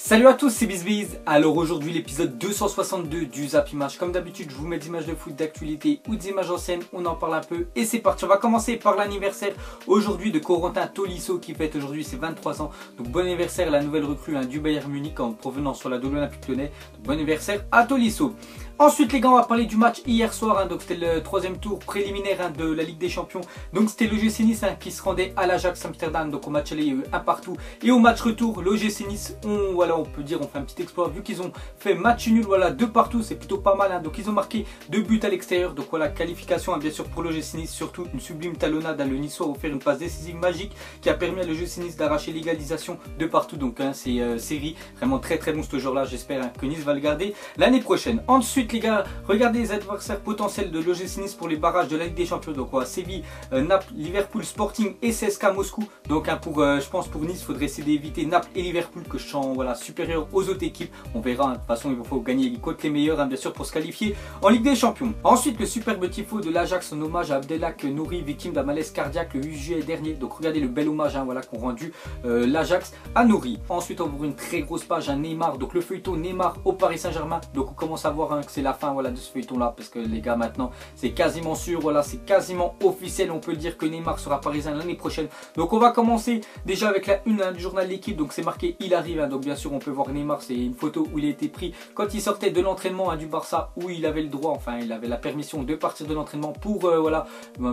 Salut à tous, c'est BizBiz. Alors aujourd'hui l'épisode 262 du Zap Image. Comme d'habitude je vous mets des images de foot d'actualité ou des images anciennes, on en parle un peu et c'est parti. On va commencer par l'anniversaire aujourd'hui de Corentin Tolisso qui fête aujourd'hui ses 23 ans. Donc bon anniversaire à la nouvelle recrue du Bayern Munich en provenance sur la de l'Olympique Lyonnais. Donc bon anniversaire à Tolisso. Ensuite les gars, on va parler du match hier soir, donc c'était le troisième tour préliminaire de la Ligue des Champions. Donc c'était l'OGC Nice qui se rendait à l'Ajax Amsterdam. Donc au match aller, il y a eu un partout. Et au match retour, l'OGC Nice, on peut dire, on fait un petit exploit vu qu'ils ont fait match nul, voilà, 2 partout, c'est plutôt pas mal. Donc ils ont marqué 2 buts à l'extérieur. Donc voilà, qualification bien sûr pour l'OGC Nice, surtout une sublime talonnade. Le Niçois a offert une passe décisive magique qui a permis à l'OGC Nice d'arracher l'égalisation de partout. Donc c'est série, vraiment très bon ce jour là. J'espère que Nice va le garder l'année prochaine. Ensuite les gars, regardez les adversaires potentiels de l'OGC Nice pour les barrages de la Ligue des Champions. Donc voilà, Séville, Naples, Liverpool, Sporting et CSKA Moscou. Donc je pense pour Nice, il faudrait essayer d'éviter Naples et Liverpool que je sens supérieurs aux autres équipes. On verra, de toute façon il faut gagner contre les meilleurs bien sûr pour se qualifier en Ligue des Champions. Ensuite le superbe tifo de l'Ajax en hommage à Abdelhak Nouri, victime d'un malaise cardiaque le 8 juillet dernier. Donc regardez le bel hommage voilà, qu'ont rendu l'Ajax à Nouri. Ensuite on ouvre une très grosse page Neymar, donc le feuilleton Neymar au Paris Saint-Germain. Donc on commence à voir que c'est la fin voilà, de ce feuilleton là, parce que les gars maintenant c'est quasiment sûr, voilà, c'est quasiment officiel, on peut le dire que Neymar sera parisien l'année prochaine. Donc on va commencer déjà avec la une du journal L'équipe. Donc c'est marqué il arrive, donc bien sûr on peut voir Neymar, c'est une photo où il a été pris quand il sortait de l'entraînement du Barça, où il avait le droit, enfin il avait la permission de partir de l'entraînement pour voilà,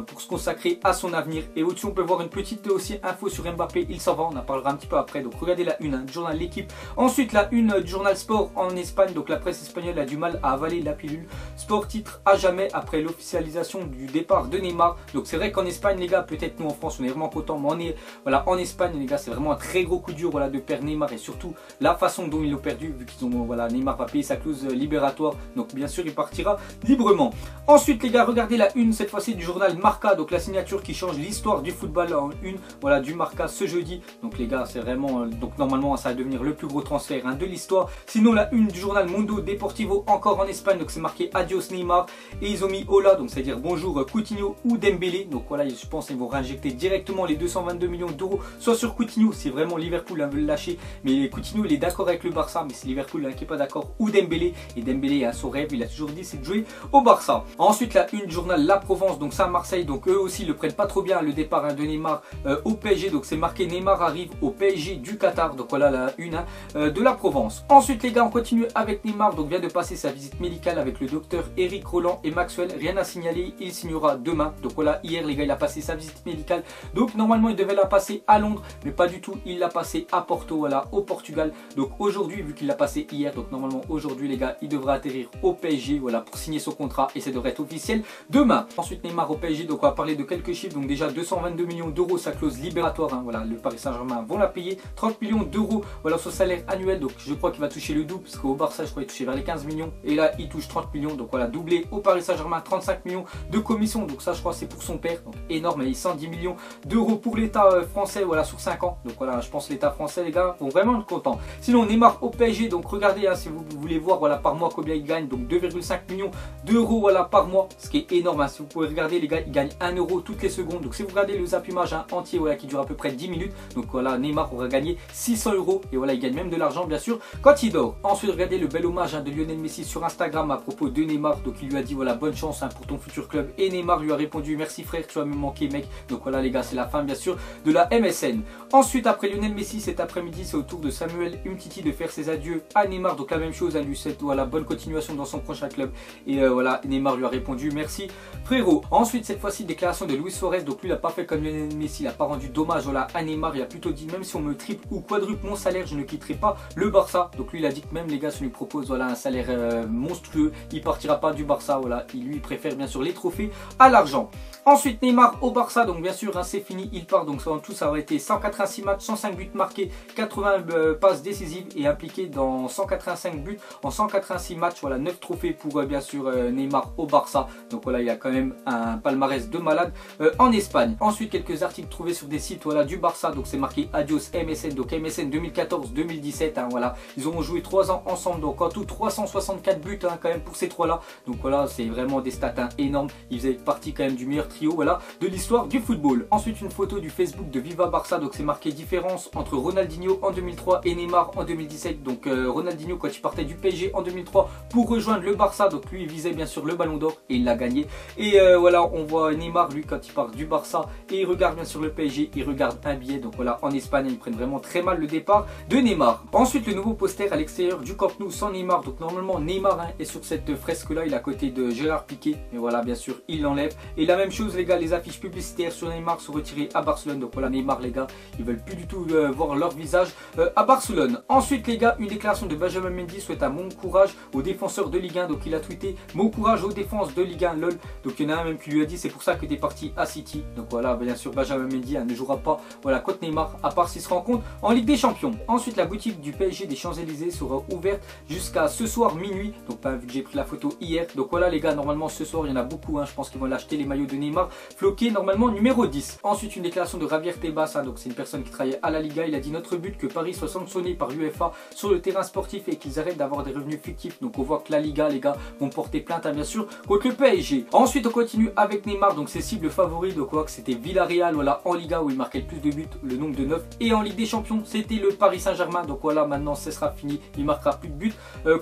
pour se consacrer à son avenir. Et au-dessus on peut voir une petite aussi info sur Mbappé, il s'en va, on en parlera un petit peu après. Donc regardez la une du journal L'équipe. Ensuite la une du journal Sport en Espagne. Donc la presse espagnole a du mal à avaler la pilule. Sport titre à jamais après l'officialisation du départ de Neymar. Donc c'est vrai qu'en Espagne les gars, peut-être nous en France on est vraiment content, mais on est voilà, en Espagne les gars, c'est vraiment un très gros coup dur voilà, de perdre Neymar, et surtout la façon dont ils l'ont perdu, vu qu'ils ont voilà, Neymar va payer sa clause libératoire, donc bien sûr il partira librement. Ensuite les gars, regardez la une cette fois-ci du journal Marca, donc la signature qui change l'histoire du football en une voilà, du Marca ce jeudi. Donc les gars c'est vraiment donc normalement ça va devenir le plus gros transfert de l'histoire. Sinon la une du journal Mundo Deportivo encore en Espagne, donc c'est marqué adios Neymar, et ils ont mis hola, donc c'est à dire bonjour Coutinho ou Dembélé. Donc voilà, je pense qu'ils vont réinjecter directement les 222 millions d'euros soit sur Coutinho, c'est vraiment Liverpool veut le lâcher, mais Coutinho il est d'accord avec le Barça, mais c'est Liverpool qui n'est pas d'accord, ou Dembélé, et Dembélé a son rêve, il a toujours dit c'est de jouer au Barça. Ensuite la une du journal La Provence, donc ça à Marseille, donc eux aussi le prennent pas trop bien le départ de Neymar au PSG. Donc c'est marqué Neymar arrive au PSG du Qatar. Donc voilà la une de La Provence. Ensuite les gars, on continue avec Neymar, donc vient de passer sa visite médicale avec le docteur Eric Roland et Maxwell, rien à signaler, il signera demain. Donc voilà, hier les gars il a passé sa visite médicale, donc normalement il devait la passer à Londres, mais pas du tout, il l'a passé à Porto, voilà, au Portugal. Donc aujourd'hui, vu qu'il l'a passé hier, donc normalement aujourd'hui les gars il devrait atterrir au PSG voilà, pour signer son contrat, et ça devrait être officiel demain. Ensuite Neymar au PSG, donc on va parler de quelques chiffres. Donc déjà 222 millions d'euros sa clause libératoire, voilà, le Paris Saint-Germain vont la payer. 30 millions d'euros voilà, son salaire annuel, donc je crois qu'il va toucher le double, parce qu'au Barça je crois qu'il touchait vers les 15 millions, et là il touche 30 millions. Donc voilà, doublé au Paris Saint-Germain, 35 millions de commission, donc ça je crois c'est pour son père, donc énorme. Et 110 millions d'euros pour l'État français voilà, sur 5 ans. Donc voilà, je pense que l'État français les gars vont vraiment être contents. Sinon Neymar au PSG, donc regardez si vous voulez voir voilà, par mois combien il gagne, donc 2,5 millions d'euros voilà, par mois, ce qui est énorme. Si vous pouvez regarder les gars, il gagne 1 euro toutes les secondes. Donc si vous regardez le Zap Image entier voilà, qui dure à peu près 10 minutes, donc voilà, Neymar aura gagné 600 euros, et voilà, il gagne même de l'argent bien sûr quand il dort. Ensuite regardez le bel hommage de Lionel Messi sur Instagram à propos de Neymar. Donc il lui a dit voilà, bonne chance pour ton futur club, et Neymar lui a répondu merci frère, tu vas me manquer mec. Donc voilà les gars, c'est la fin bien sûr de la MSN. Ensuite après Lionel Messi cet après-midi, c'est au tour de Samuel Umtiti de faire ses adieux à Neymar. Donc la même chose, à lui souhaite voilà, bonne continuation dans son prochain club, et voilà, Neymar lui a répondu merci frérot. Ensuite cette fois-ci déclaration de Luis Suarez, donc lui il n'a pas fait comme Lionel Messi, il n'a pas rendu dommage voilà, à Neymar, il a plutôt dit même si on me triple ou quadruple mon salaire, je ne quitterai pas le Barça. Donc lui il a dit que même les gars, si on lui propose voilà, un salaire monstrueux, il partira pas du Barça, voilà, il préfère bien sûr les trophées à l'argent. Ensuite Neymar au Barça, donc bien sûr c'est fini, il part. Donc en tout ça aurait été 186 matchs, 105 buts marqués, 80 passes décisives, et impliqué dans 185 buts en 186 matchs, voilà, 9 trophées pour bien sûr Neymar au Barça. Donc voilà, il y a quand même un palmarès de malade en Espagne. Ensuite quelques articles trouvés sur des sites voilà, du Barça, donc c'est marqué adios MSN, donc MSN 2014-2017 voilà, ils ont joué 3 ans ensemble, donc en tout 364 buts quand même pour ces trois là. Donc voilà, c'est vraiment des stats énormes, ils faisaient partie quand même du meilleur trio voilà, de l'histoire du football. Ensuite une photo du Facebook de Viva Barça, donc c'est marqué différence entre Ronaldinho en 2003 et Neymar Neymar en 2017, donc Ronaldinho quand il partait du PSG en 2003 pour rejoindre le Barça, donc lui il visait bien sûr le Ballon d'Or et il l'a gagné. Et voilà, on voit Neymar lui quand il part du Barça et il regarde bien sûr le PSG, il regarde un billet, donc voilà, en Espagne ils prennent vraiment très mal le départ de Neymar. Ensuite le nouveau poster à l'extérieur du Camp Nou sans Neymar, donc normalement Neymar est sur cette fresque là, il est à côté de Gérard Piqué, mais voilà bien sûr il l'enlève. Et la même chose les gars, les affiches publicitaires sur Neymar sont retirées à Barcelone, donc voilà Neymar les gars, ils veulent plus du tout voir leur visage à Barcelone. Ensuite les gars, une déclaration de Benjamin Mendy souhaite un bon courage aux défenseurs de Ligue 1, donc il a tweeté bon courage aux défenses de Ligue 1 lol, donc il y en a un même qui lui a dit c'est pour ça que tu es parti à City, donc voilà bien sûr Benjamin Mendy ne jouera pas voilà contre Neymar à part s'il se rencontre en Ligue des Champions. Ensuite la boutique du PSG des Champs-Élysées sera ouverte jusqu'à ce soir minuit, donc vu que j'ai pris la photo hier, donc voilà les gars, normalement ce soir il y en a beaucoup, je pense qu'ils vont l'acheter les maillots de Neymar floqués normalement numéro 10. Ensuite une déclaration de Javier Tebas, donc c'est une personne qui travaillait à la Liga, il a dit notre but que Paris soit sanctionné par l'UEFA sur le terrain sportif et qu'ils arrêtent d'avoir des revenus fictifs, donc on voit que la Liga les gars vont porter plainte bien sûr contre le PSG. Ensuite on continue avec Neymar, donc ses cibles favoris, donc on voit que c'était Villarreal voilà en Liga où il marquait le plus de buts, le nombre de 9, et en Ligue des Champions c'était le Paris Saint-Germain, donc voilà maintenant ce sera fini, il marquera plus de buts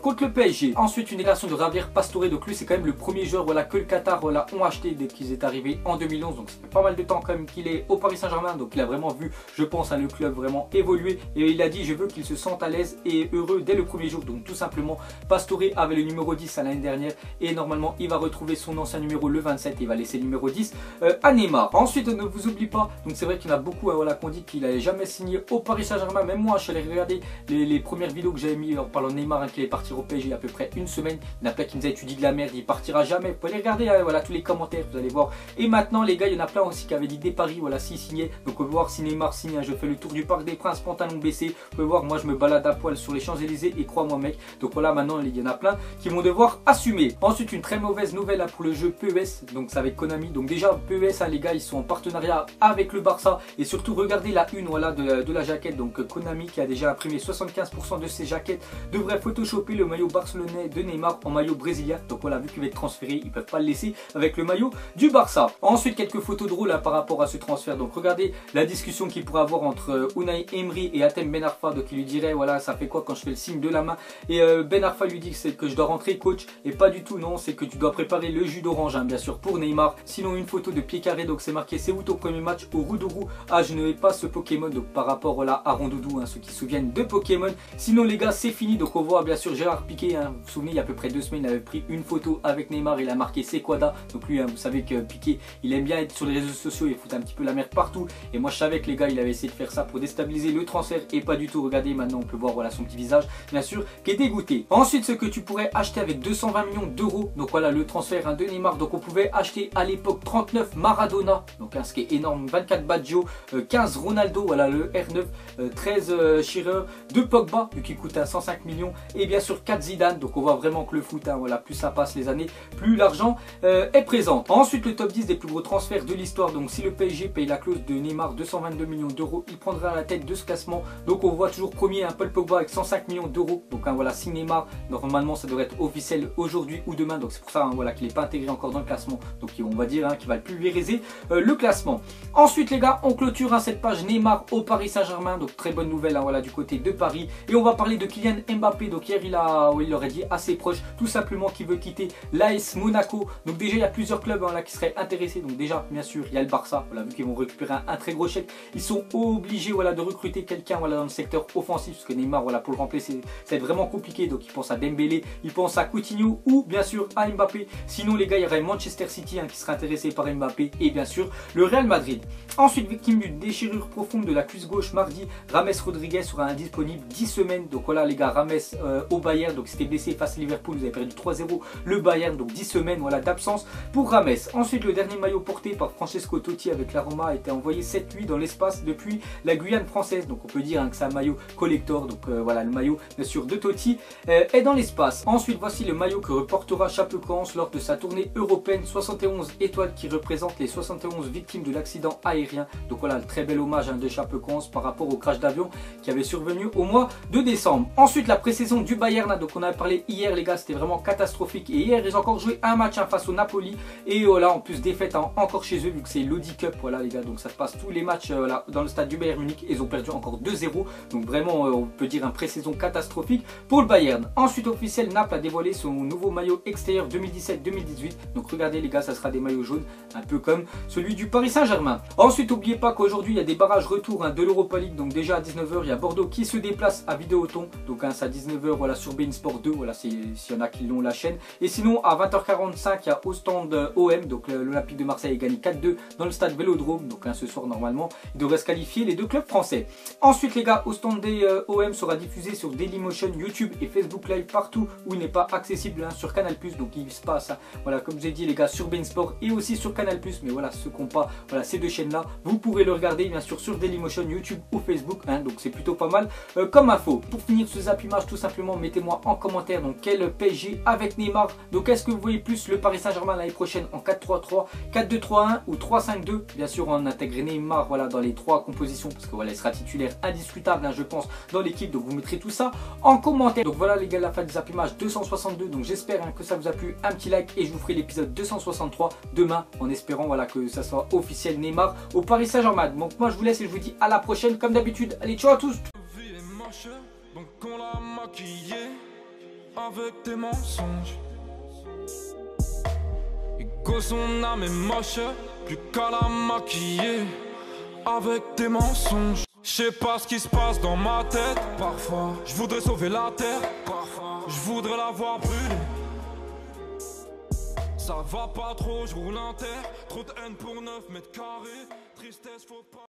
contre le PSG. Ensuite une déclaration de Javier Pastore, donc lui c'est quand même le premier joueur voilà que le Qatar voilà ont acheté dès qu'ils étaient arrivés en 2011, donc ça fait pas mal de temps quand même qu'il est au Paris Saint-Germain, donc il a vraiment vu je pense le club vraiment évoluer et il a dit je veux qu'il se sente à l'aise et heureux dès le premier jour, donc tout simplement Pastore avait le numéro 10 à l'année dernière et normalement il va retrouver son ancien numéro le 27 et il va laisser le numéro 10 à Neymar. Ensuite ne vous oublie pas, donc c'est vrai qu'il y en a beaucoup voilà, qui ont dit qu'il n'allait jamais signer au Paris Saint-Germain, même moi je suis allé regarder les premières vidéos que j'avais mis en parlant de Neymar qu'il allait partir au PSG il y a à peu près une semaine, il y en a plein qui me disaient tu dis de la merde, il partira jamais, vous pouvez aller regarder voilà tous les commentaires, vous allez voir. Et maintenant les gars, il y en a plein aussi qui avaient dit des paris voilà s'il signait, donc on peut voir si Neymar signe, je fais le tour du Parc des Princes pantalon baissé, vous pouvez voir moi je me balade à poil sur les Champs-Élysées et crois-moi mec, donc voilà maintenant il y en a plein qui vont devoir assumer. Ensuite une très mauvaise nouvelle pour le jeu PES, donc ça avec Konami, donc déjà PES les gars ils sont en partenariat avec le Barça et surtout regardez la une voilà de la jaquette, donc Konami qui a déjà imprimé 75% de ses jaquettes devrait photoshopper le maillot barcelonais de Neymar en maillot brésilien, donc voilà vu qu'il va être transféré ils peuvent pas le laisser avec le maillot du Barça. Ensuite quelques photos drôles par rapport à ce transfert, donc regardez la discussion qu'il pourrait avoir entre Unai Emery et Hatem Ben Arfa, donc il lui dirait voilà ça fait quoi quand je fais le signe de la main, et Ben Arfa lui dit c'est que je dois rentrer coach, et pas du tout non, c'est que tu dois préparer le jus d'orange bien sûr pour Neymar. Sinon une photo de pied carré, donc c'est marqué c'est où ton premier match au Roudourou, je ne vais pas ce Pokémon, donc par rapport là à Rondoudou ceux qui se souviennent de Pokémon. Sinon les gars c'est fini, donc on voit bien sûr Gérard Piqué, vous vous souvenez il y a à peu près 2 semaines il avait pris une photo avec Neymar, il a marqué c'est Quada, donc lui vous savez que Piqué il aime bien être sur les réseaux sociaux et foutre un petit peu la merde partout, et moi je savais que les gars il avait essayé de faire ça pour déstabiliser le transfert et pas du tout. Regardez maintenant on peut voir voilà son petit visage bien sûr qui est dégoûté. Ensuite ce que tu pourrais acheter avec 220 millions d'euros, donc voilà le transfert de Neymar, donc on pouvait acheter à l'époque 39 Maradona, donc ce qui est énorme, 24 Baggio, 15 Ronaldo voilà le R9, 13 Shearer, 2 Pogba vu qu'il coûte 105 millions et bien sûr 4 Zidane, donc on voit vraiment que le foot voilà plus ça passe les années plus l'argent est présent. Ensuite le top 10 des plus gros transferts de l'histoire, donc si le PSG paye la clause de Neymar 222 millions d'euros, il prendra la tête de ce classement, donc on voit toujours premier Paul Pogba avec 105 millions d'euros, donc voilà si Neymar normalement ça devrait être officiel aujourd'hui ou demain, donc c'est pour ça voilà qu'il n'est pas intégré encore dans le classement, donc on va dire qu'il va pulvériser le classement. Ensuite les gars on clôture cette page Neymar au Paris Saint-Germain, donc très bonne nouvelle voilà du côté de Paris, et on va parler de Kylian Mbappé, donc hier il aurait dit assez proche tout simplement qu'il veut quitter l'AS Monaco, donc déjà il y a plusieurs clubs là qui seraient intéressés, donc déjà bien sûr il y a le Barça, voilà vu qu'ils vont récupérer un très gros chèque, ils sont obligés voilà de recruter quelqu'un voilà dans le secteur offensif, parce que Neymar voilà pour le remplacer ça va être vraiment compliqué, donc ils pensent à Dembélé, ils pensent à Coutinho ou bien sûr à Mbappé. Sinon les gars il y aurait Manchester City qui serait intéressé par Mbappé et bien sûr le Real Madrid. Ensuite victime d'une déchirure profonde de la cuisse gauche mardi, James Rodriguez sera indisponible 10 semaines, donc voilà les gars James au Bayern, donc c'était blessé face à Liverpool, vous avez perdu 3-0 le Bayern, donc 10 semaines voilà d'absence pour James. Ensuite le dernier maillot porté par Francesco Totti avec la Roma a été envoyé cette nuit dans l'espace depuis la Guyane française, donc on peut dire que c'est un maillot collector, donc voilà le maillot bien sûr de Totti est dans l'espace. Ensuite voici le maillot que reportera Chapecoense lors de sa tournée européenne, 71 étoiles qui représentent les 71 victimes de l'accident aérien, donc voilà le très bel hommage de Chapecoense par rapport au crash d'avion qui avait survenu au mois de décembre. Ensuite la pré-saison du Bayern, donc on avait parlé hier les gars, c'était vraiment catastrophique, et hier ils ont encore joué un match face au Napoli, et voilà en plus défaite encore chez eux vu que c'est l'Audi Cup voilà les gars, donc ça se passe tous les matchs voilà, dans le stade du Bayern Munich, et ils ont perdu encore 2-0, donc vraiment vraiment, on peut dire, un pré-saison catastrophique pour le Bayern. Ensuite, officiel, Naples a dévoilé son nouveau maillot extérieur 2017-2018. Donc regardez les gars, ça sera des maillots jaunes, un peu comme celui du Paris Saint-Germain. Ensuite, n'oubliez pas qu'aujourd'hui, il y a des barrages retour de l'Europa League. Donc déjà à 19 h, il y a Bordeaux qui se déplace à Vidéoton. Donc c'est à 19 h, voilà, sur beIN Sport 2, voilà, s'il y en a qui l'ont la chaîne. Et sinon, à 20 h 45, il y a Ostende OM, donc l'Olympique de Marseille a gagné 4-2 dans le stade Vélodrome. Donc ce soir, normalement, il devrait se qualifier les deux clubs français. Ensuite, les gars, Ostende OM sera diffusé sur Dailymotion, YouTube et Facebook Live partout où il n'est pas accessible sur Canal+. Donc il se passe, voilà, comme je vous ai dit les gars, sur beIN Sport et aussi sur Canal+. Mais voilà, ceux qui n'ont pas ces deux chaînes là, vous pourrez le regarder bien sûr sur Dailymotion, YouTube ou Facebook, donc c'est plutôt pas mal comme info. Pour finir ce Zap Image, tout simplement mettez-moi en commentaire donc quel PSG avec Neymar. Donc est-ce que vous voyez plus le Paris Saint-Germain l'année prochaine en 4-3-3, 4-2-3-1 ou 3-5-2? Bien sûr on intègre Neymar, voilà, dans les trois compositions parce que voilà, il sera titulaire indiscutable je pense dans l'équipe. Donc vous mettrez tout ça en commentaire. Donc voilà les gars, la fin du Zap Image 262. Donc j'espère que ça vous a plu, un petit like et je vous ferai l'épisode 263 demain en espérant voilà que ça soit officiel, Neymar au Paris Saint-Germain. Donc moi je vous laisse et je vous dis à la prochaine comme d'habitude. Allez, ciao à tous. Donc on l'a maquillé avec tes mensonges. Et que son âme est moche, plus qu'à la maquiller avec tes mensonges. Je sais pas ce qui se passe dans ma tête. Parfois, je voudrais sauver la terre. Parfois, je voudrais la voir brûler. Ça va pas trop, je roule un terre. Trop de haine pour 9 mètres carrés. Tristesse, faut pas.